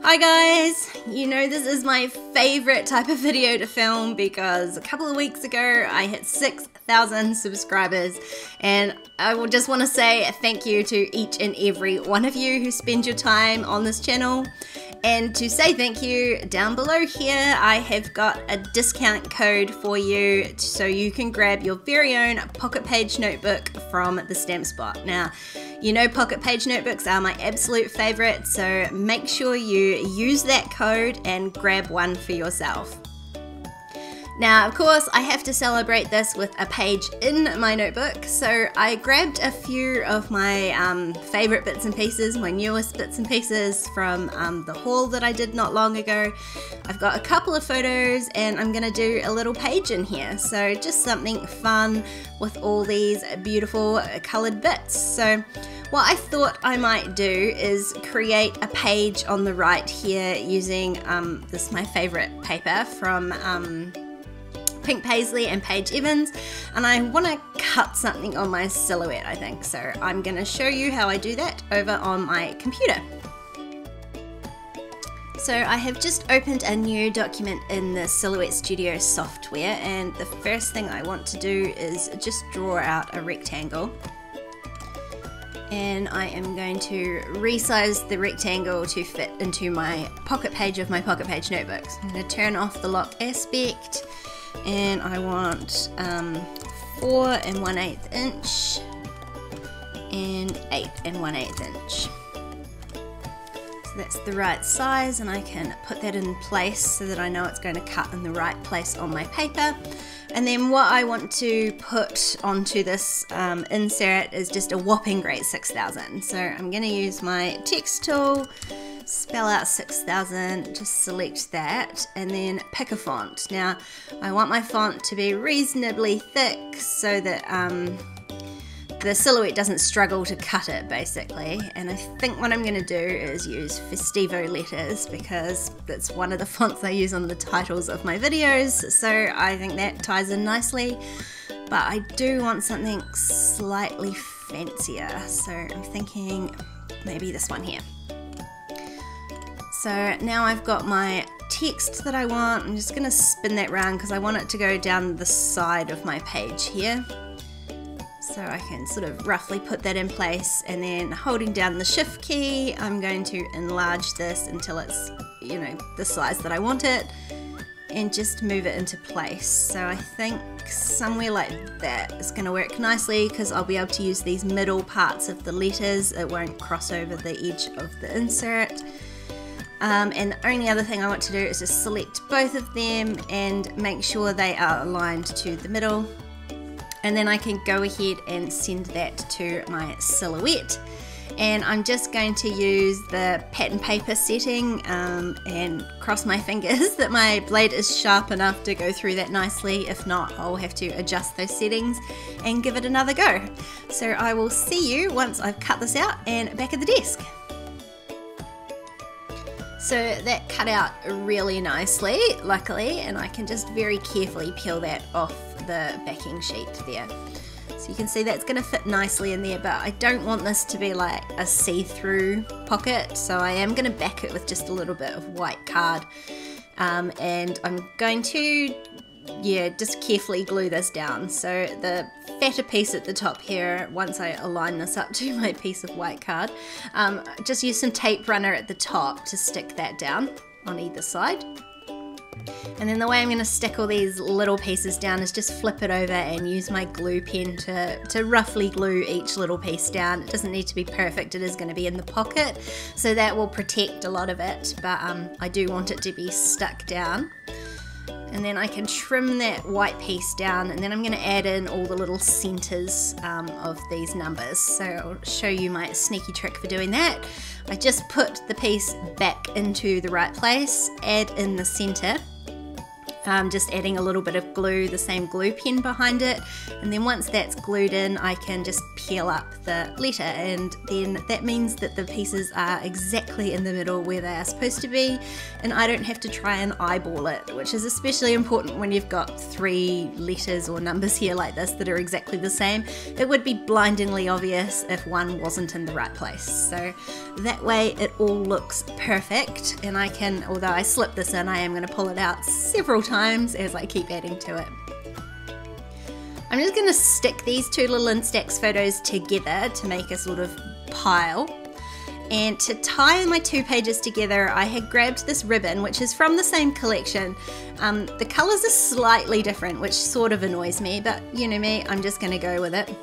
Hi guys! You know this is my favorite type of video to film because a couple of weeks ago I hit 6,000 subscribers, and I will just want to say thank you to each and every one of you who spend your time on this channel. And to say thank you, down below here I have got a discount code for you so you can grab your very own pocket page notebook from the Stamp Spot. Now, you know pocket page notebooks are my absolute favorite, so make sure you use that code and grab one for yourself. Now, of course, I have to celebrate this with a page in my notebook, so I grabbed a few of my favorite bits and pieces, my newest bits and pieces from the haul that I did not long ago. I've got a couple of photos and I'm gonna do a little page in here, so just something fun with all these beautiful colored bits. So what I thought I might do is create a page on the right here using this my favorite paper from Pink Paisley and Paige Evans, and I want to cut something on my silhouette, I think, so I'm going to show you how I do that over on my computer. So I have just opened a new document in the Silhouette Studio software, and the first thing I want to do is just draw out a rectangle. And I am going to resize the rectangle to fit into my pocket page of my pocket page notebook. So I'm going to turn off the lock aspect, and I want 4 1/8 inch and 8 1/8 inch. So that's the right size, and I can put that in place so that I know it's going to cut in the right place on my paper. And then what I want to put onto this insert is just a whopping great 6,000. So I'm going to use my text tool, spell out 6,000, just select that, and then pick a font. Now I want my font to be reasonably thick so that the silhouette doesn't struggle to cut it, basically. And I think what I'm going to do is use Festivo letters because that's one of the fonts I use on the titles of my videos, so I think that ties in nicely. But I do want something slightly fancier, so I'm thinking maybe this one here. So now I've got my text that I want. I'm just going to spin that round because I want it to go down the side of my page here. So I can sort of roughly put that in place, and then holding down the shift key, I'm going to enlarge this until it's, you know, the size that I want it, and just move it into place. So I think somewhere like that is going to work nicely because I'll be able to use these middle parts of the letters. It won't cross over the edge of the insert. And the only other thing I want to do is just select both of them and make sure they are aligned to the middle. And then I can go ahead and send that to my silhouette. And I'm just going to use the pattern paper setting and cross my fingers that my blade is sharp enough to go through that nicely. If not, I'll have to adjust those settings and give it another go. So I will see you once I've cut this out and back at the desk. So that cut out really nicely, luckily, and I can just very carefully peel that off the backing sheet there. So you can see that's going to fit nicely in there, but I don't want this to be like a see-through pocket, so I am going to back it with just a little bit of white card. And I'm going to, just carefully glue this down. So the fatter piece at the top here, once I align this up to my piece of white card, just use some tape runner at the top to stick that down on either side. And then the way I'm going to stick all these little pieces down is just flip it over and use my glue pen to roughly glue each little piece down. It doesn't need to be perfect, it is going to be in the pocket, so that will protect a lot of it, but I do want it to be stuck down. And then I can trim that white piece down, and then I'm going to add in all the little centers of these numbers. So I'll show you my sneaky trick for doing that. I just put the piece back into the right place, add in the center, just adding a little bit of glue, the same glue pen behind it, and then once that's glued in I can just peel up the letter, and then that means that the pieces are exactly in the middle where they are supposed to be, and I don't have to try and eyeball it, which is especially important when you've got 3 letters or numbers here like this that are exactly the same. It would be blindingly obvious if one wasn't in the right place. So that way it all looks perfect, and I can, although I slip this in, I am going to pull it out several times as I keep adding to it. I'm just going to stick these 2 little Instax photos together to make a sort of pile. And to tie my 2 pages together, I had grabbed this ribbon, which is from the same collection. The colours are slightly different, which sort of annoys me, but you know me, I'm just going to go with it.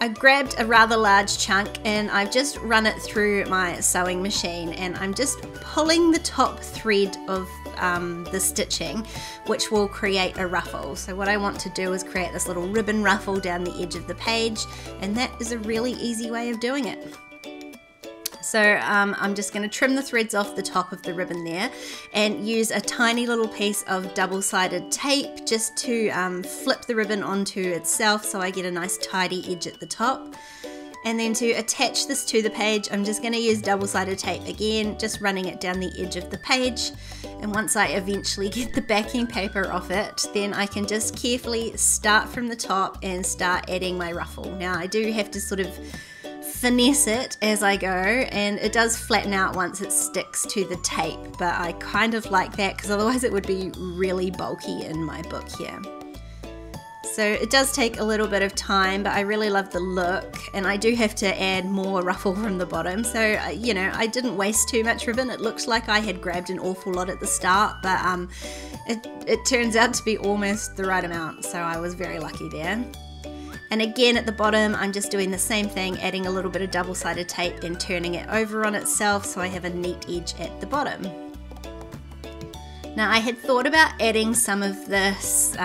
I grabbed a rather large chunk and I've just run it through my sewing machine, and I'm just pulling the top thread of the stitching, which will create a ruffle. So what I want to do is create this little ribbon ruffle down the edge of the page, and that is a really easy way of doing it. So I'm just going to trim the threads off the top of the ribbon there and use a tiny little piece of double-sided tape just to flip the ribbon onto itself so I get a nice tidy edge at the top. And then to attach this to the page, I'm just going to use double-sided tape again, just running it down the edge of the page. And once I eventually get the backing paper off it, then I can just carefully start from the top and start adding my ruffle. Now I do have to sort of finesse it as I go, and it does flatten out once it sticks to the tape, but I kind of like that because otherwise it would be really bulky in my book here. So it does take a little bit of time, but I really love the look, and I do have to add more ruffle from the bottom. So, you know, I didn't waste too much ribbon. It looks like I had grabbed an awful lot at the start, but it turns out to be almost the right amount, so I was very lucky there. And again at the bottom, I'm just doing the same thing, adding a little bit of double-sided tape and turning it over on itself so I have a neat edge at the bottom. Now I had thought about adding some of this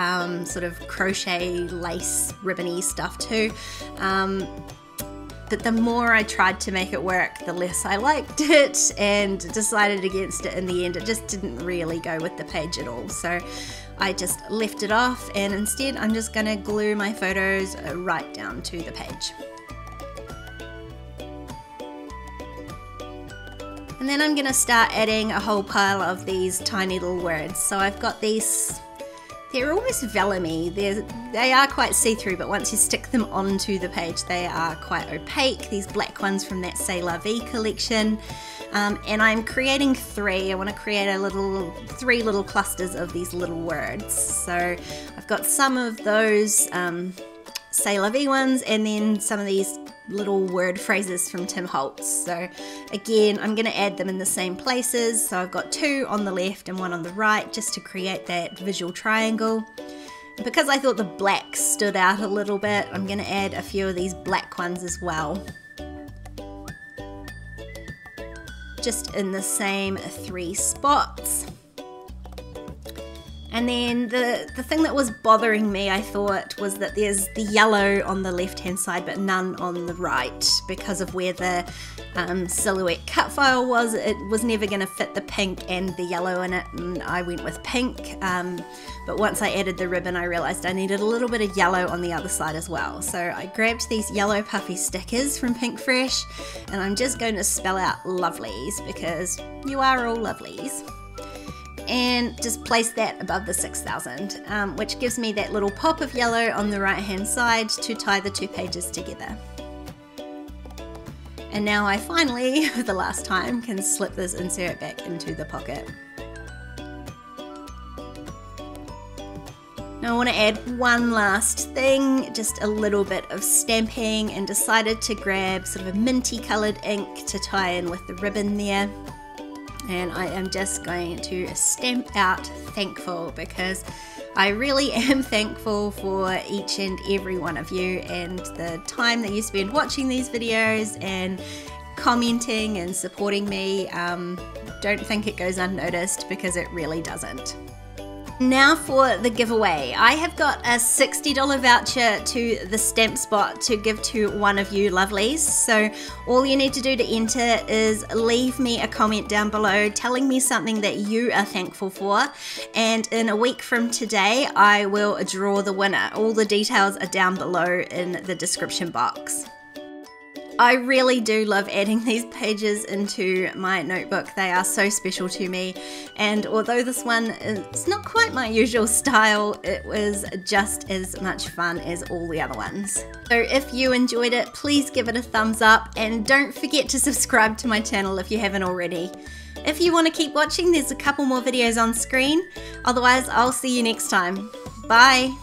sort of crochet lace ribbony stuff too, but the more I tried to make it work, the less I liked it and decided against it in the end. It just didn't really go with the page at all. So I just left it off, and instead I'm just going to glue my photos right down to the page. And then I'm going to start adding a whole pile of these tiny little words. So I've got these, they're almost vellum-y. They are quite see-through, but once you stick them onto the page, they are quite opaque. These black ones from that C'est La Vie collection. And I'm creating 3. I want to create a 3 little clusters of these little words. So I've got some of those C'est La Vie ones, and then some of these little word phrases from Tim Holtz. So again, I'm going to add them in the same places. So I've got 2 on the left and 1 on the right, just to create that visual triangle. And because I thought the black stood out a little bit, I'm going to add a few of these black ones as well, just in the same 3 spots. And then the thing that was bothering me, I thought, was that there's the yellow on the left hand side but none on the right, because of where the silhouette cut file was. It was never going to fit the pink and the yellow in it, and I went with pink. But once I added the ribbon, I realized I needed a little bit of yellow on the other side as well. So I grabbed these yellow puffy stickers from Pink Fresh, and I'm just going to spell out lovelies, because you are all lovelies. And just place that above the 6,000, which gives me that little pop of yellow on the right hand side to tie the 2 pages together. And now I finally, for the last time, can slip this insert back into the pocket. Now I want to add one last thing, just a little bit of stamping, and decided to grab sort of a minty coloured ink to tie in with the ribbon there. And I am just going to stamp out thankful, because I really am thankful for each and every one of you and the time that you spend watching these videos and commenting and supporting me. Don't think it goes unnoticed, because it really doesn't. Now for the giveaway. I have got a $60 voucher to the Stamp Spot to give to one of you lovelies. So all you need to do to enter is leave me a comment down below telling me something that you are thankful for, and in a week from today I will draw the winner. All the details are down below in the description box. I really do love adding these pages into my notebook. They are so special to me, and although this one is not quite my usual style, it was just as much fun as all the other ones. So if you enjoyed it, please give it a thumbs up, and don't forget to subscribe to my channel if you haven't already. If you want to keep watching, there's a couple more videos on screen. Otherwise, I'll see you next time. Bye!